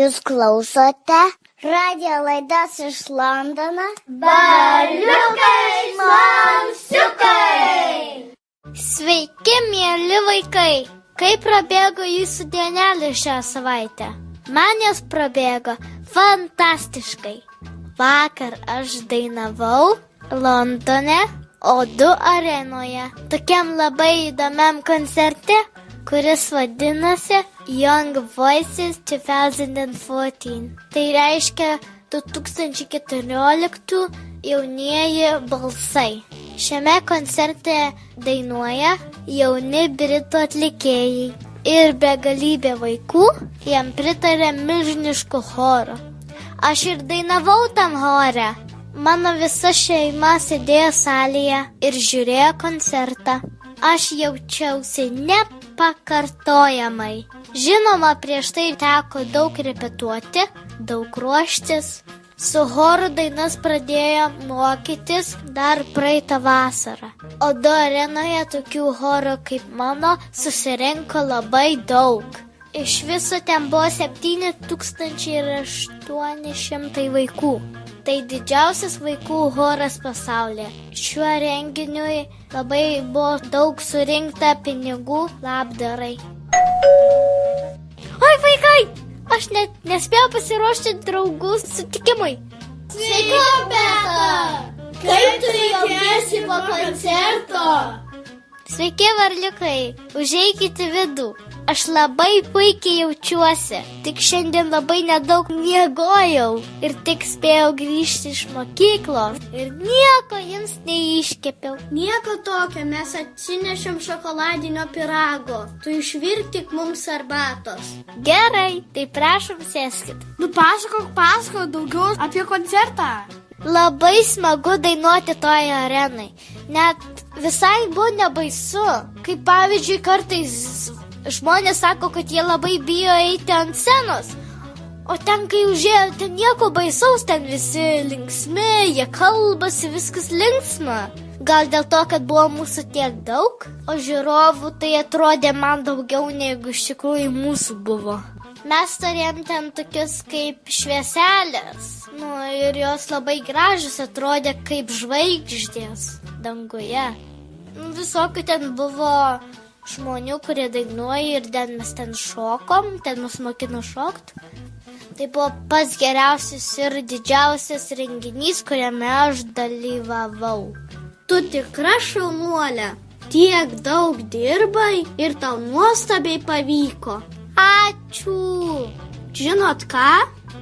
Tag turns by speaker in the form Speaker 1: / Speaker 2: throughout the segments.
Speaker 1: Jūs klausote radijo laidas iš Londono.
Speaker 2: Berniukai Mamsiukai!
Speaker 3: Sveiki, mėly vaikai! Kaip prabėgo jūsų dienelė šią savaitę? Man jos prabėgo fantastiškai. Vakar aš dainavau Londone, O2 arenoje, tokiam labai įdomiam koncerte, kuris vadinasi Young Voices 2014. Tai reiškia 2014 jaunieji balsai. Šiame koncerte dainuoja jauni britų atlikėjai ir begalybė vaikų jam pritarė milžinišku choru. Aš ir dainavau tam chore. Mano visa šeima sėdėjo salėje ir žiūrėjo koncertą. Aš jaučiausi nepakartojamai. Žinoma, prieš tai teko daug repetuoti, daug ruoštis. Su choru dainas pradėjo mokytis dar praeitą vasarą. O2 arenoje tokių chorų kaip mano susirinko labai daug. Iš viso ten buvo 7800 vaikų. Tai didžiausias vaikų choras pasaulyje. Šiuo renginiui labai buvo daug surinkta pinigų labdarai. Oi, vaikai! Aš net nespėjau pasiruošti draugų sutikimui.
Speaker 2: Sveiki, Beta! Kaip tu jautiesi po koncerto?
Speaker 3: Sveiki, varliukai! Užeikite vidų. Aš labai puikiai jaučiuosi. Tik šiandien labai nedaug miegojau. Ir tik spėjau grįžti iš mokyklos. Ir nieko jums neiškepiau.
Speaker 2: Nieko tokio, mes atsinešėm šokoladinio pyrago. Tu išvirk tik mums arbatos.
Speaker 3: Gerai, tai prašom sėskit.
Speaker 2: Pasakok daugiau apie koncertą.
Speaker 3: Labai smagu dainuoti toje arenai. Net visai buvo nebaisu. Kaip pavyzdžiui, kartais žmonės sako, kad jie labai bijo eiti ant scenos. O ten, kai užėjo, ten nieko baisaus, ten visi linksmi, jie kalbasi, viskas linksma. Gal dėl to, kad buvo mūsų tiek daug, o žiūrovų tai atrodė man daugiau, negu iš tikrųjų mūsų buvo. Mes turėjom ten tokius kaip švieselės, ir jos labai gražios atrodė kaip žvaigždės danguje. Visokių ten buvo žmonių, kurie dainuoja ir mes ten šokom, ten mus mokino šokt. Tai buvo pats geriausias ir didžiausias renginys, kuriame aš dalyvavau.
Speaker 2: Tu tikra šaunuolė, tiek daug dirbai ir tau nuostabiai pavyko.
Speaker 3: Ačiū!
Speaker 2: Žinot ką?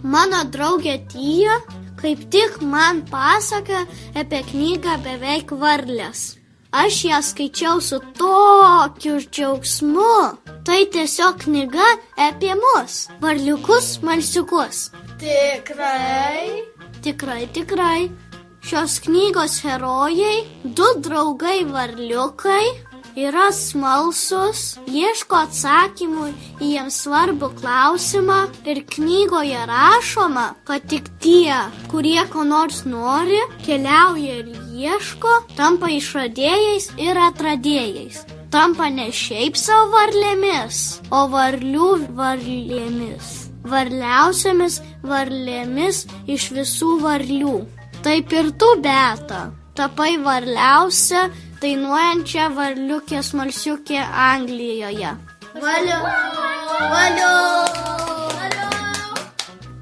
Speaker 2: Mano draugė Tija kaip tik man pasaka apie knygą Beveik varlės. Aš ją skaičiau su tokiu džiaugsmu. Tai tiesiog knyga apie mus, varliukus, malsiukus.
Speaker 3: Tikrai?
Speaker 2: Tikrai. Šios knygos herojai, 2 draugai varliukai, yra smalsus, ieško atsakymų į jiems svarbų klausimą ir knygoje rašoma, kad tik tie, kurie ko nors nori, keliauja ir ieško, tampa išradėjais ir atradėjais. Tampa ne šiaip savo varlėmis, o varlių varlėmis. Varliausiamis varlėmis iš visų varlių. Taip ir tu, Beta, tapai varliausia dainuojančia varliukė smalsiukė Anglijoje.
Speaker 3: Valio!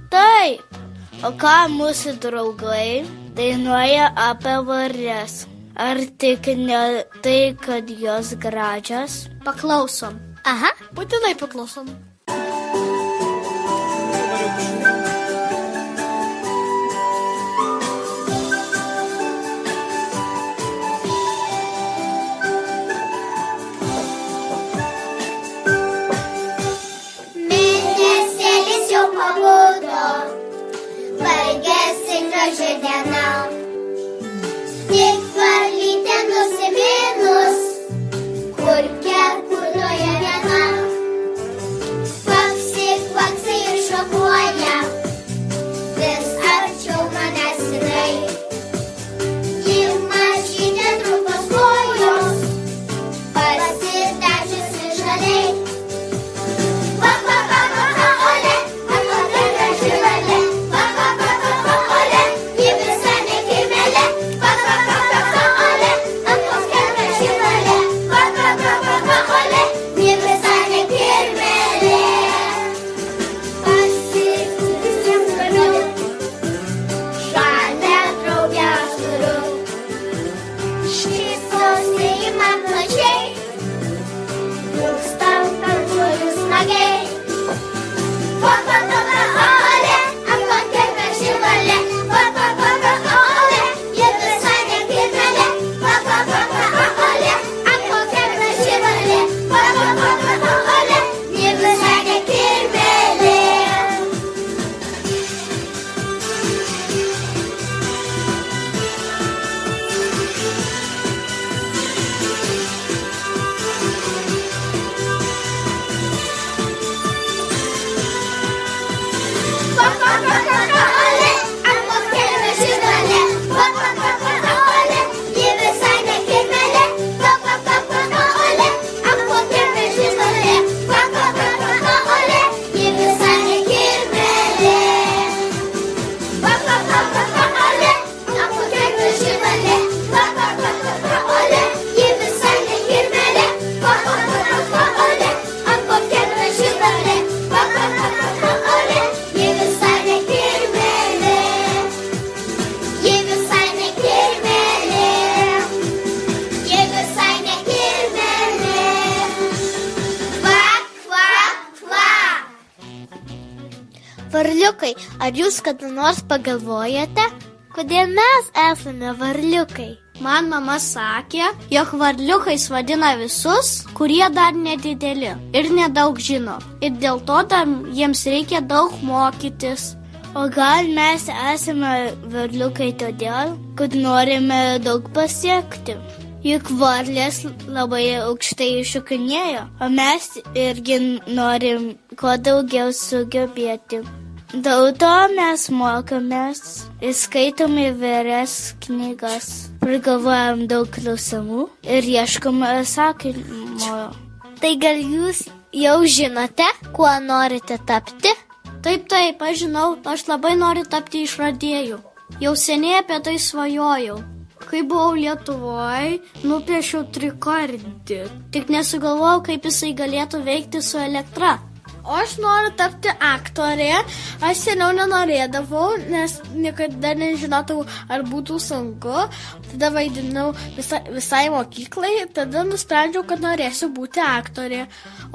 Speaker 3: Taip, o ką mūsų draugai dainuoja apie varles? Ar tik ne tai, kad jos gražios?
Speaker 2: Paklausom.
Speaker 3: Aha,
Speaker 2: būtinai paklausom.
Speaker 1: Baigėsi graži diena, tik varlytė nusiminus, kur kerkuliuoja viena. Paps Ole, ant mokėlė žinolė. Ole, ji visai nekirmelė. Ole, ant mokėlė žinolė. Ole, ji visai nekirmelė. Ole, ant mokėlė žinolė. Ole, ji visai nekirmelė. Ole, ant mokėlė žinolė. Ole, ji visai nekirmelė. Ji visai nekirmelė. Ji visai nekirmelė. Kvak, kvak, kvak.
Speaker 3: Varliukai, ar jūs kada nors pagalvojate, kodėl mes esame varliukai?
Speaker 2: Man mama sakė, jog varliukais vadina visus, kurie dar nedideli ir nedaug žino. Ir dėl to dar jiems reikia daug mokytis.
Speaker 3: O gal mes esame varliukai todėl, kad norime daug pasiekti? Juk varlės labai aukštai šokinėjo, o mes irgi norim kuo daugiau sugebėti. Dėl to mes mokomės ir skaitom įvairias knygas, prigalvojam daug klausimų ir ieškom atsakymo. Tai gal jūs jau žinote, kuo norite tapti?
Speaker 2: Taip, aš žinau, aš labai noriu tapti išradėju. Jau seniai apie tai svajojau. Kai buvau Lietuvoje, nupiešiau trikardį. Tik nesugalvojau, kaip jisai galėtų veikti su elektra. O aš noriu tapti aktorė. Aš seniau nenorėdavau, nes niekada nežinotau, ar būtų sunku. Tada vaidinau visai mokyklai, tada nusprendžiau, kad norėsiu būti aktorė.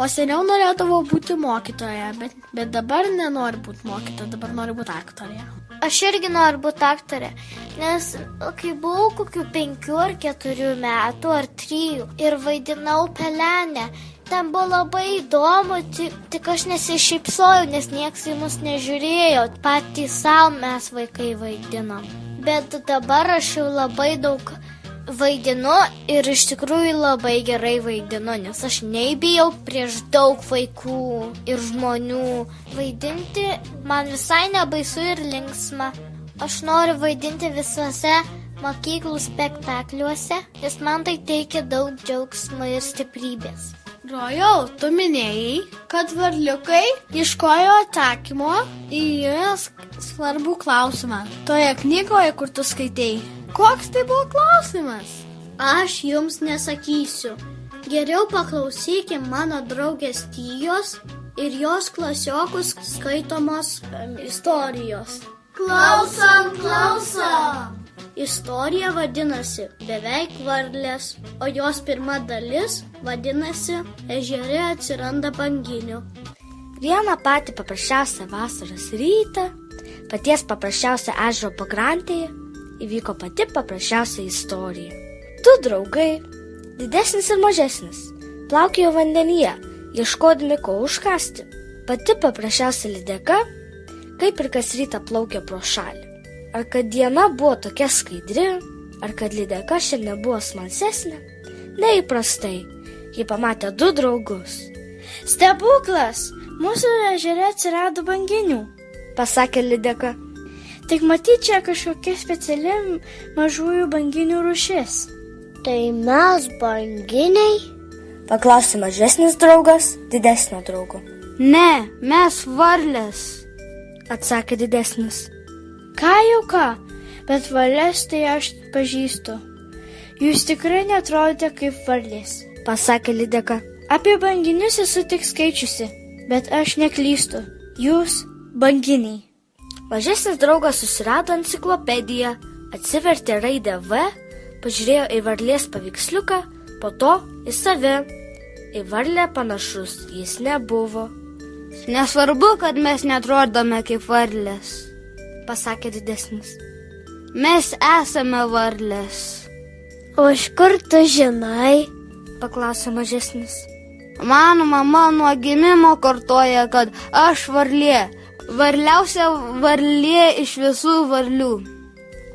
Speaker 2: O seniau norėdavau būti mokytoja, bet dabar nenoriu būti mokytoja, dabar noriu būti aktorė.
Speaker 3: Aš irgi noriu būti aktorė, nes kai buvau kokių 5 ar 4 metų ar 3 ir vaidinau Pelenę, ten buvo labai įdomu, tik aš nesišypsojau, nes nieks į mus nežiūrėjo, patys savo mes vaikai vaidinom. Bet dabar aš jau labai daug vaidinu ir iš tikrųjų labai gerai vaidinu, nes aš nebijau prieš daug vaikų ir žmonių. Vaidinti man visai nebaisu ir linksma. Aš noriu vaidinti visuose mokyklų spektakliuose, nes man tai teikia daug džiaugsmo ir stiprybės.
Speaker 2: Rojau, tu minėjai, kad varliukai ieškojo atsakymo į svarbų klausimą. Toje knygoje, kur tu skaitei. Koks tai buvo klausimas? Aš jums nesakysiu. Geriau paklausykim mano draugės Tijos ir jos klasiokus skaitomos istorijos. Klausom! Istorija vadinasi Beveik varlės, o jos pirma dalis vadinasi Ežere atsiranda banginių.
Speaker 4: Vieną patį paprasčiausią vasaros rytą, paties paprasčiausią ežero pakrantėje, įvyko pati paprasčiausia istorija. Du draugai, didesnis ir mažesnis, plaukiojo vandenyje, ieškodami ko užkasti. Pati paprasčiausia lydeka, kaip ir kas rytą plaukė pro šalį. Ar kad diena buvo tokia skaidri, ar kad lydeka šiandien buvo smalsesnė? Neįprastai, ji pamatė du draugus.
Speaker 3: Stebuklas! Mūsų ežere atsirado banginių,
Speaker 4: Pasakė lydeka.
Speaker 3: tik matyt čia kažkokia speciali mažųjų banginių rūšis.
Speaker 1: Tai mes banginiai?
Speaker 4: Paklausė mažesnis draugas didesnio draugo.
Speaker 2: Ne, mes varlės.
Speaker 4: Atsakė didesnis.
Speaker 3: Ką, bet varlės tai aš pažįstu. Jūs tikrai netrodote kaip varlės.
Speaker 4: Pasakė lydeka.
Speaker 3: Apie banginius esu tik skaičiusi, bet aš neklystu. Jūs banginiai.
Speaker 4: Mažesnis draugas susirado enciklopediją, atsivertė raidę V, pažiūrėjo į varlės paveiksliuką, po to į save. Į varlę panašus jis nebuvo.
Speaker 2: Nesvarbu, kad mes netrodome kaip varlės.
Speaker 4: Pasakė didesnis.
Speaker 2: Mes esame varlės.
Speaker 1: O iš kur tu žinai?
Speaker 4: Paklausė mažesnis.
Speaker 2: Mano mama nuo gimimo kartoja, kad aš varlė. Varliausia varlė iš visų varlių.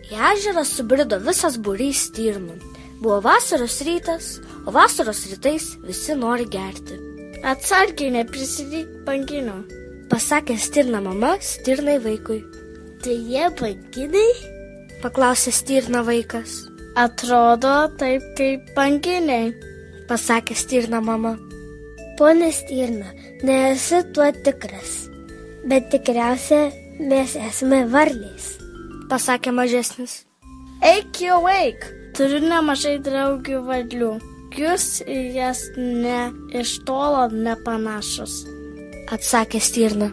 Speaker 4: Į ežerą subrido visas būrys stirnų. Buvo vasaros rytas, o vasaros rytais visi nori gerti.
Speaker 3: Atsargiai neprisivyk banginių.
Speaker 4: pasakė stirna mama stirnai vaikui.
Speaker 3: Tai jie banginiai?
Speaker 4: Paklausė stirna vaikas.
Speaker 3: Atrodo taip kaip banginiai,
Speaker 4: pasakė stirna mama.
Speaker 1: Pone stirna, nesu tuo tikras, bet tikriausia mes esame varlės,
Speaker 4: pasakė mažesnis.
Speaker 3: Eik jau eik, turiu nemažai draugių varlių. Jūs į jas iš tolo nepanašus,
Speaker 4: atsakė stirna.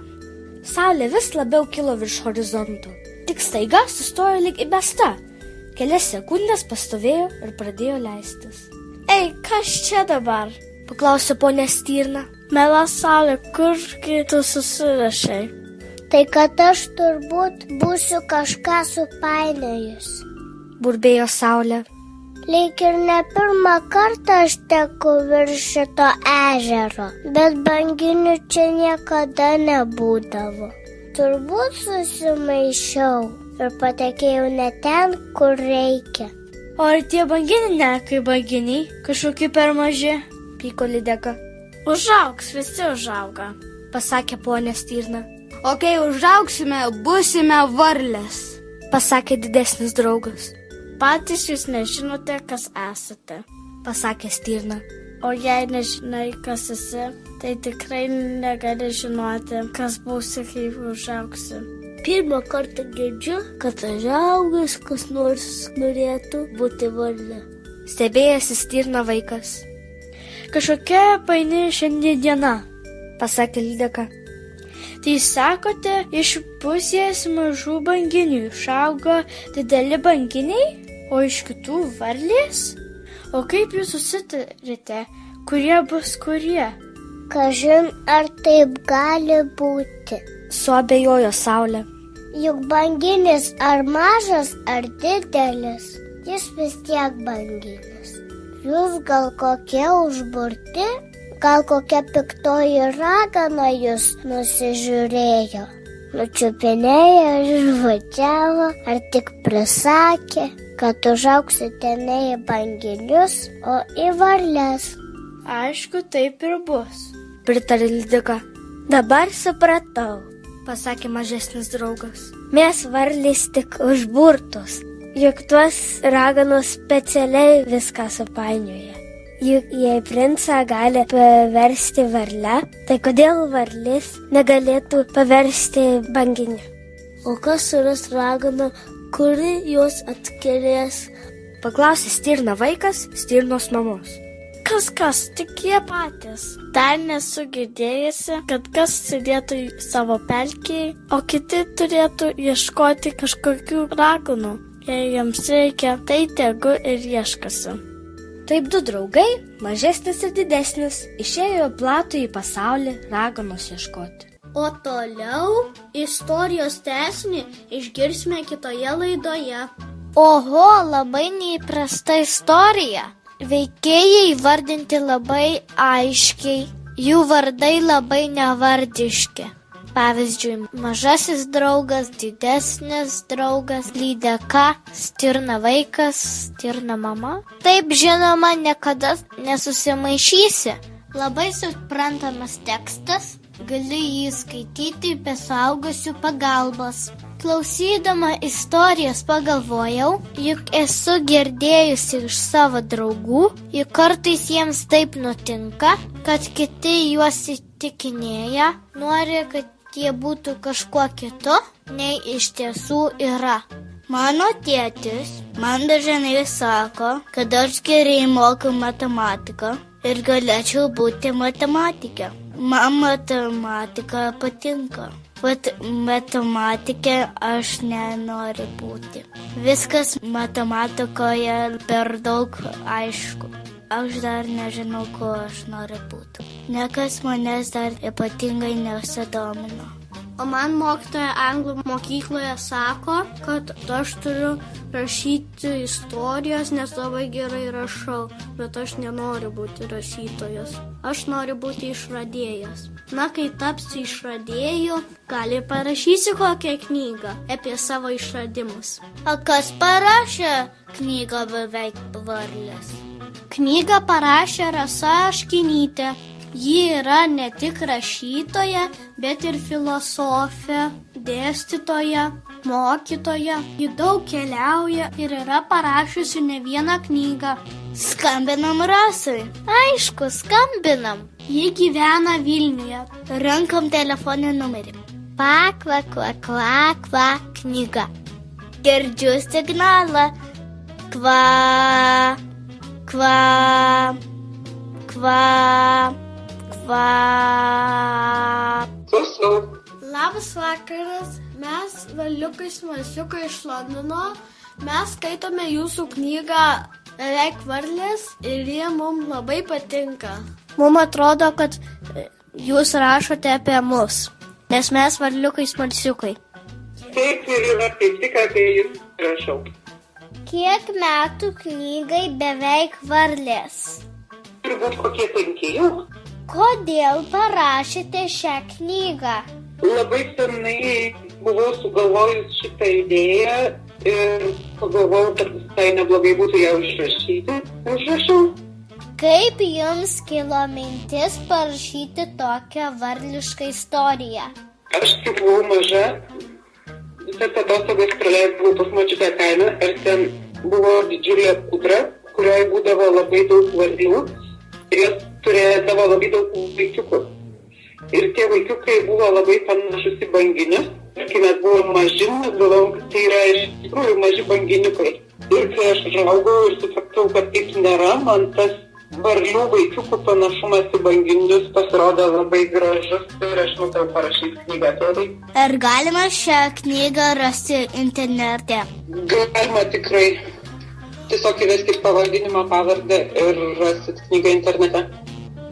Speaker 4: Saulė vis labiau kilo virš horizonto. Tik staiga sustojo lyg įbesta. Kelias sekundės pastovėjo ir pradėjo leistis.
Speaker 3: Ei, kas čia dabar?
Speaker 4: Paklausė ponia stirna.
Speaker 3: Mela Saulė, kurgi tu susirašai?
Speaker 1: Tai kad aš turbūt būsiu kažką supainiojus,
Speaker 4: burbėjo Saulė.
Speaker 1: Lyg ir ne pirmą kartą aš teku virš šito ežero, bet banginių čia niekada nebūdavo. Turbūt susimaišiau ir patekėjau ne ten, kur reikia.
Speaker 3: O ar tie banginiai ne kaip banginiai, kažkokie per maži?
Speaker 4: Pyko lydeka.
Speaker 3: Užaugs, visi užauga,
Speaker 4: pasakė ponia stirna.
Speaker 2: O kai užaugsime, būsime varlės,
Speaker 4: pasakė didesnis draugas.
Speaker 3: Patys jūs nežinote, kas esate,
Speaker 4: pasakė stirna.
Speaker 3: O jei nežinai, kas esi, tai tikrai negali žinoti, kas būsi, kai užaugsi.
Speaker 1: Pirmą kartą girdžiu, kad užaugęs kas nors norėtų būti varlė,
Speaker 4: stebėjasi stirna vaikas.
Speaker 3: Kažkokia paini šiandien diena,
Speaker 4: pasakė lydeka.
Speaker 3: Tai sakote, iš pusės mažų banginių išauga dideli banginiai, o iš kitų varlės? O kaip jūs susitarėte, kurie bus kurie?
Speaker 1: Kažin, ar taip gali būti?
Speaker 4: Suabejojo Saulė.
Speaker 1: Juk banginis ar mažas, ar didelis, jis vis tiek banginis. Jūs gal kokie užburti? Gal kokia piktoji ragana jūs nusižiūrėjo, nučiupinėjo ir žvačiavo, ar tik prisakė, kad užauksite ne į banginius, o į varlės.
Speaker 3: Aišku, taip ir bus,
Speaker 4: pritarė lydeka.
Speaker 1: Dabar supratau,
Speaker 4: pasakė mažesnis draugas.
Speaker 1: Mes varlės tik užburtos, juk tuos raganos specialiai viską supainioja. Juk jei princą gali paversti varle, tai kodėl varlės negalėtų paversti banginiu? O kas suras raganą, kuri juos atkerės?
Speaker 4: Paklausė stirna vaikas stirnos mamos.
Speaker 3: Kas, tik jie patys. Dar nesu girdėjusi, kad kas sėdėtų savo pelkėje, o kiti turėtų ieškoti kažkokių raganų. Jei jiems reikia, tai tegu ir ieškasi.
Speaker 4: Taip du draugai, mažesnis ir didesnis, išėjo platų į pasaulį raganos ieškoti.
Speaker 2: O toliau istorijos tęsinį išgirsime kitoje laidoje.
Speaker 3: Oho, labai neįprasta istorija. Veikėjai vardinti labai aiškiai, jų vardai labai nevardiški. Pavyzdžiui, mažasis draugas, didesnis draugas, lydeka, stirna vaikas, stirna mama. Taip, žinoma, niekada nesusimaišysi. Labai suprantamas tekstas, gali jį skaityti be suaugusių pagalbos. Klausydama istorijos pagalvojau, juk esu girdėjusi iš savo draugų, juk kartais jiems taip nutinka, kad kiti juos įtikinėja, nori, kad jie būtų kažkuo kitu, nei iš tiesų yra. Mano tėtis man dažnai sako, kad aš gerai moku matematiką ir galėčiau būti matematikė. Man matematika patinka, bet matematikė aš nenoriu būti. Viskas matematikoje per daug aišku. Aš dar nežinau, ko aš noriu būti. Niekas manęs dar ypatingai nesudomino.
Speaker 2: O man mokytoja anglų mokykloje sako, kad aš turiu rašyti istorijas, nes labai gerai rašau, bet aš nenoriu būti rašytojas. Aš noriu būti išradėjas. Na, kai tapsi išradėju, gali parašysi kokią knygą apie savo išradimus.
Speaker 3: O kas parašė knygą beveik varlės?
Speaker 2: Knygą parašė Rasa Aškinytė. Ji yra ne tik rašytoja, bet ir filosofė, dėstytoja, mokytoja. Ji daug keliauja ir yra parašiusi ne vieną knygą.
Speaker 3: Skambinam Rasai. Aišku, skambinam.
Speaker 2: Ji gyvena Vilniuje.
Speaker 3: Rankam telefoninį numerį. Pakva, kva, kva, kva, knyga. Girdžiu signalą. Kva, kva, kva, kva.
Speaker 2: Labas vakaras, mes Valiukai Smalsiukai iš Londono. Mes skaitome jūsų knygą Beveik varlės ir jie mums labai patinka. Mums atrodo, kad jūs rašote apie mus, nes mes Valiukai Smalsiukai.
Speaker 5: Taip ir yra kaip tik apie jūs rašau.
Speaker 3: Kiek metų knygai Beveik varlės?
Speaker 5: Turbūt kokie 5 jau.
Speaker 3: Kodėl parašėte šią knygą?
Speaker 5: Labai senai buvau sugalvojus šitą idėją ir pagalvojau, kad visai neblogai būtų ją užrašyti. Užrašau.
Speaker 3: Kaip jums kilo mintis parašyti tokią varlišką istoriją?
Speaker 5: Aš kaip buvau maža, visas atostogas praleidau pas močiutę kaime ir ten buvo didžiulė kūdra, kurioje būdavo labai daug varlių ir jos turėdavo labai daug vaikiukų. Ir tie vaikiukai buvo labai panašus į banginius. Ir kai mes buvome maži, mes galvom, kad tai yra iš tikrųjų maži banginiukai. Ir kai aš užaugau ir supratau, kad taip nėra, man tas varlių vaikiukų panašumas į banginius pasirodė labai gražus ir aš nutariau parašyti knygą apie tai.
Speaker 3: Ar galima šią knygą rasti internete?
Speaker 5: Galima tikrai. Tiesiog įveskit pavadinimą, pavardę ir rasit knygą internete.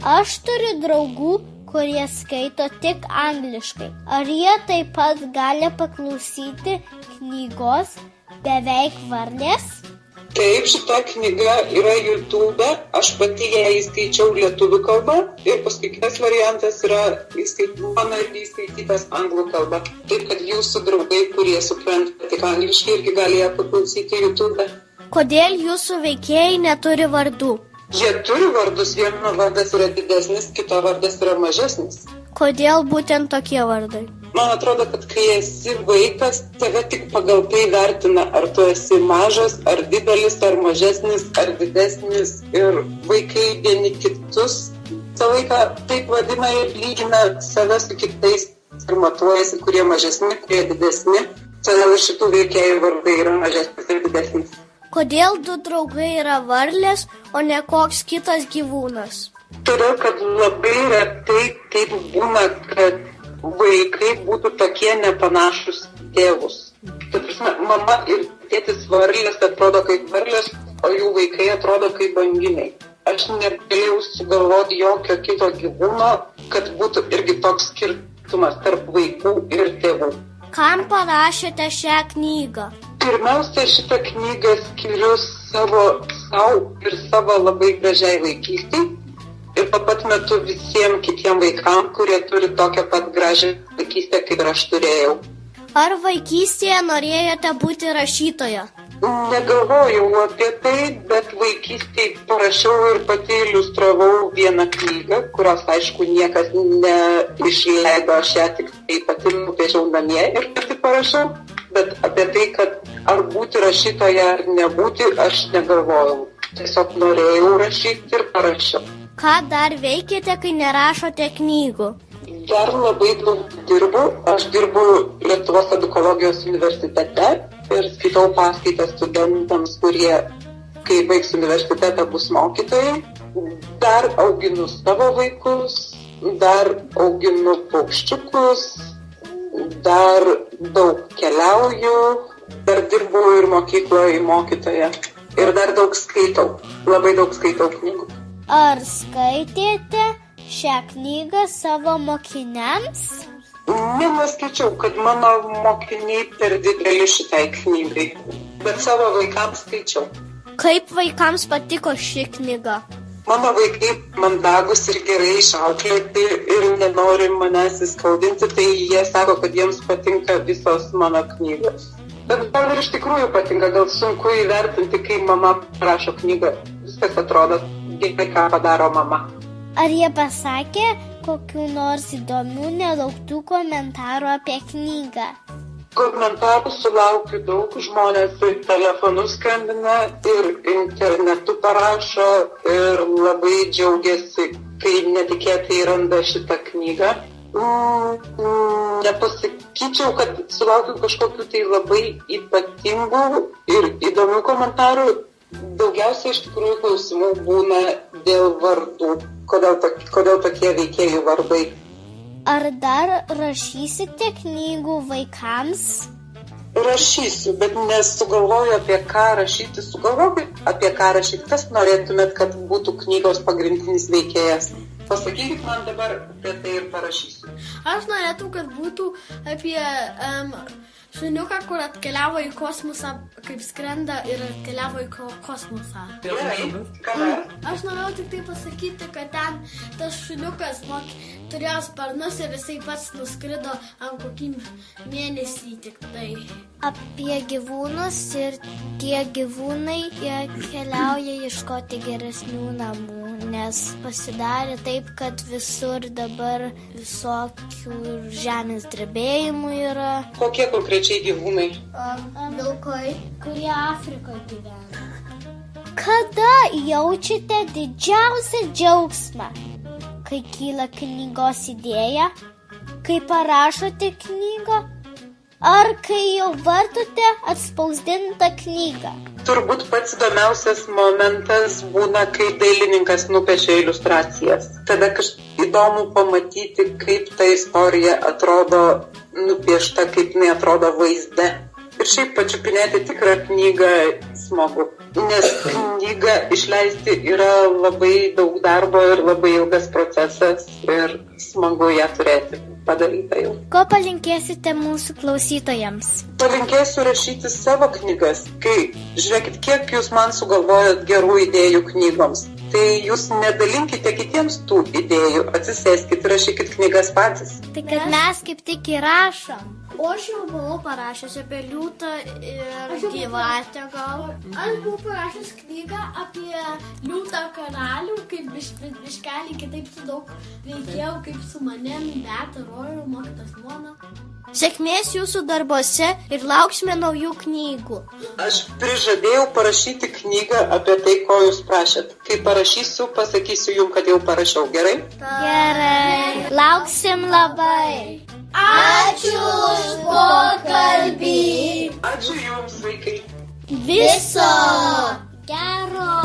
Speaker 3: Aš turiu draugų, kurie skaito tik angliškai. Ar jie taip pat gali paklausyti knygos Beveik varlės?
Speaker 5: Taip, šita knyga yra YouTube, aš pati ją įskaičiau lietuvių kalbą ir paskui kitas variantas yra mano irgi įskaitytas anglų kalba. Taip, kad jūsų draugai, kurie supranta tik angliškai, irgi gali ją paklausyti YouTube.
Speaker 2: Kodėl jūsų veikėjai neturi vardų?
Speaker 5: Jie turi vardus, vieno vardas yra didesnis, kito vardas yra mažesnis.
Speaker 2: Kodėl būtent tokie vardai?
Speaker 5: Man atrodo, kad kai esi vaikas, tave tik pagal tai vertina, ar tu esi mažas, ar didelis, ar mažesnis, ar didesnis. Ir vaikai vieni kitus visą laiką taip vadina ir lygina save su kitais ir matuojasi, kurie mažesni, kurie didesni. Todėl šitų veikėjų vardai yra mažesnis ir didesnis.
Speaker 2: Kodėl du draugai yra varlės, o ne koks kitas gyvūnas?
Speaker 5: Todėl, kad labai retai taip būna, kad vaikai būtų tokie nepanašus tėvus. Mama ir tėtis varlės atrodo kaip varlės, o jų vaikai atrodo kaip banginiai. Aš negalėjau sugalvoti jokio kito gyvūno, kad būtų irgi toks skirtumas tarp vaikų ir tėvų.
Speaker 2: Kam parašėte šią knygą?
Speaker 5: Pirmiausia, šitą knygą skiriu savo ir savo labai gražiai vaikystei ir tuo pat metu visiems kitiem vaikam, kurie turi tokią pat gražią vaikystę, kaip ir aš turėjau.
Speaker 2: Ar vaikystėje norėjote būti rašytoja?
Speaker 5: Negalvojau apie tai, bet vaikystėje parašiau ir pati iliustravau vieną knygą, kurios, aišku, niekas neišleido, aš ją tik tai pati nupiešiau namie ir pati parašiau. Bet apie tai, kad ar būti rašytoja ar nebūti, aš negalvojau. Tiesiog norėjau rašyti ir parašiau.
Speaker 2: Ką dar veikėte, kai nerašote knygų?
Speaker 5: Dar labai daug dirbu. Aš dirbu Lietuvos edukologijos universitete ir skaitau paskaitas studentams, kurie, kai baigs universitetą, bus mokytojai. Dar auginu savo vaikus, dar auginu paukščiukus, dar daug keliauju, dar dirbu ir mokykloje mokytoja ir dar daug skaitau, labai daug skaitau knygų.
Speaker 3: Ar skaitėte šią knygą savo mokiniams?
Speaker 5: Neskaičiau, kad mano mokiniai per dideli šitai knygai, bet savo vaikams skaičiau.
Speaker 2: Kaip vaikams patiko ši knyga?
Speaker 5: Mano vaikai mandagus ir gerai išauklėti ir nenori manęs įskaudinti, tai jie sako, kad jiems patinka visos mano knygos. Bet gal ir iš tikrųjų patinka, gal sunku įvertinti, kai mama rašo knygą. Viskas atrodo gerai, ką padaro mama.
Speaker 3: Ar jie pasakė kokių nors įdomių, nelauktų komentarų apie knygą?
Speaker 5: Komentarų sulaukiu daug, žmonės ir telefonu skambina, ir internetu parašo, ir labai džiaugiasi, kai netikėtai randa šitą knygą. Nepasakyčiau, kad sulaukiu kažkokių tai labai ypatingų ir įdomių komentarų. Daugiausiai iš tikrųjų klausimų būna dėl vardų, kodėl tokie veikėjų vardai.
Speaker 3: Ar dar rašysite knygų vaikams?
Speaker 5: Rašysiu, bet nesugalvoju apie ką rašyti. Sugalvokit apie ką rašyti. Kas norėtumėt, kad būtų knygos pagrindinis veikėjas? Pasakykit man dabar apie tai ir parašysiu.
Speaker 2: Aš norėtų, kad būtų apie šuniuką, kur atkeliavo į kosmosą, kaip skrenda ir atkeliavo į kosmosą.
Speaker 5: Gerai, kada?
Speaker 2: Aš norėjau tik tai pasakyti, kad ten tas šuniukas turėjo sparnus ir jisai pats nuskrido ant kokį mėnesį tik tai.
Speaker 3: Apie gyvūnus ir tie gyvūnai jie keliauja ieškoti geresnių namų, nes pasidarė taip, kad visur dabar visokių žemės drebėjimų yra.
Speaker 5: Kokie konkrečiai gyvūnai?
Speaker 2: Vilkai.
Speaker 3: Kurie Afrikoje gyvena. Kada jaučiate didžiausią džiaugsmą? Kai kyla knygos idėja? Kai parašote knygą? Ar kai jau vartote atspausdintą knygą?
Speaker 5: Turbūt pats įdomiausias momentas būna, kai dailininkas nupiešia iliustracijas. Tada kažkaip įdomu pamatyti, kaip ta istorija atrodo nupiešta, kaip jinai atrodo vaizde. Ir šiaip pačiupinėti tikrą knygą smagu. Nes knygą išleisti yra labai daug darbo ir labai ilgas procesas ir smagu ją turėti padarytą jau.
Speaker 3: Ko palinkėsite mūsų klausytojams?
Speaker 5: Palinkėsiu rašyti savo knygas. Žiūrėkit, kiek jūs man sugalvojot gerų idėjų knygoms. Tai jūs nedalinkite kitiems tų idėjų, atsisėskit ir rašykit knygas patys.
Speaker 3: Tai kad mes kaip tik įrašom.
Speaker 2: O aš jau buvau parašęs apie liūtą ir gyvatę gal. Aš buvau parašęs knygą apie liūtą karalių, kaip biškelį kitaip su daug veikėjų, kaip su manim, Beata, Rojų, Maktas Mona. Sėkmės jūsų darbuose ir lauksime naujų knygų.
Speaker 5: Aš prižadėjau parašyti knygą apie tai, ko jūs prašėt. Kai parašysiu, pasakysiu jums, kad jau parašiau. Gerai?
Speaker 3: Gerai. Lauksim labai. Ačiū už pokalbį.
Speaker 5: Ačiū jums, vaikai.
Speaker 3: Viso gero.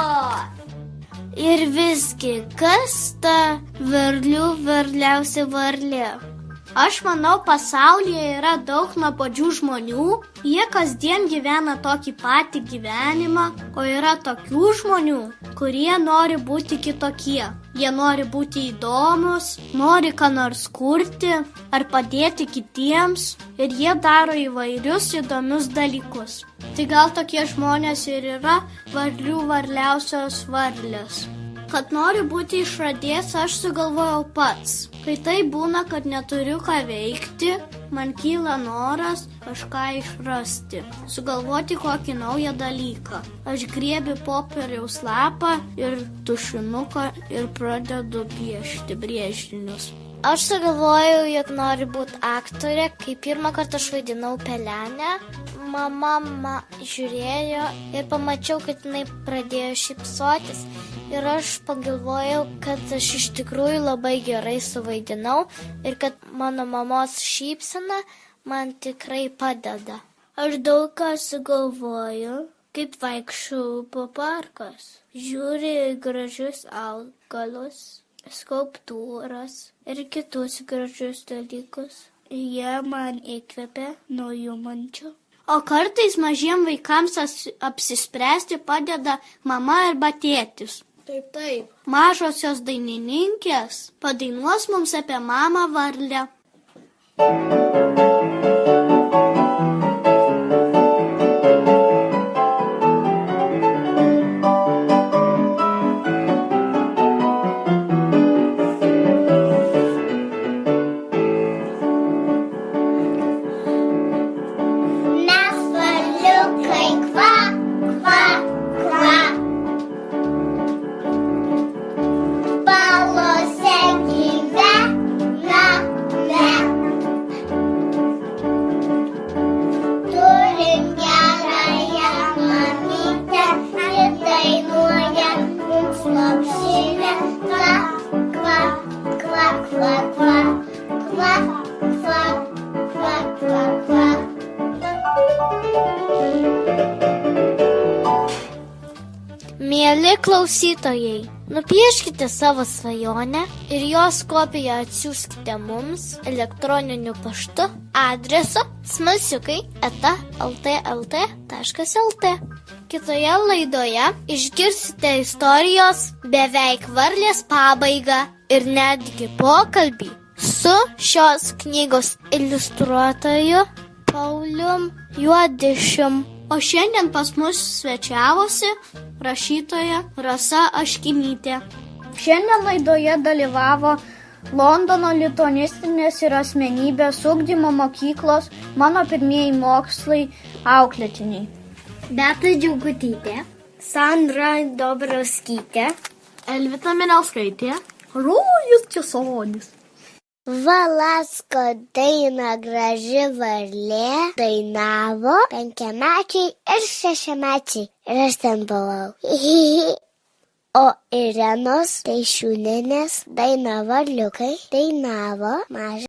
Speaker 3: Ir visgi, kas ta varliausia varlė?
Speaker 2: Aš manau, pasaulyje yra daug nuobodžių žmonių, jie kasdien gyvena tokį patį gyvenimą, o yra tokių žmonių, kurie nori būti kitokie. Jie nori būti įdomus, nori ką nors kurti ar padėti kitiems ir jie daro įvairius įdomius dalykus. Tai gal tokie žmonės ir yra varliausios varlės. Kad noriu būti išradėjas, aš sugalvojau pats. Kai tai būna, kad neturiu ką veikti, man kyla noras kažką išrasti, sugalvoti kokį naują dalyką. Aš griebiu popieriaus lapą ir tušinuką ir pradedu piešti brėžinius.
Speaker 3: Aš sugalvojau, jog noriu būti aktorė, kai pirmą kartą aš vaidinau Pelenę. Mama žiūrėjo ir pamačiau, kad jinai pradėjo šypsotis. Ir aš pagalvojau, kad aš iš tikrųjų labai gerai suvaidinau ir kad mano mamos šypsena man tikrai padeda. Aš daug ką sugalvoju, kaip vaikščiau po parkus. Žiūriu gražius augalus, skulptūras ir kitus gražius dalykus. Jie man įkvepia naujų minčių.
Speaker 2: O kartais mažiem vaikams apsispręsti padeda mama arba tėtis. Taip. Mažosios dainininkės padainuos mums apie mamą varlę.
Speaker 3: Balos Mieli klausytojai, nupieškite savo svajonę ir jos kopiją atsiųskite mums elektroniniu paštu adresu smalsiukai@ltlt.lt. Kitoje laidoje išgirsite istorijos beveik varlės pabaigą ir netgi pokalbį su šios knygos iliustruotoju Paulium Juodišium.
Speaker 2: O šiandien pas mus svečiavosi rašytoja Rasa Aškinytė. Šiandien laidoje dalyvavo Londono lituanistinės ir asmenybės ugdymo mokyklos Mano pirmieji mokslai auklėtiniai.
Speaker 3: Beata Džiaugutytė,
Speaker 1: Sandra Dobrauskytė,
Speaker 2: Elvita Minelskaitė, Rojus Česonis.
Speaker 1: Valasko dainą Graži varlė dainavo 5-mečiai ir 6-mečiai. Ir aš ten buvau. O Irenos Teišiūnienės daina Varliukai dainavo mažą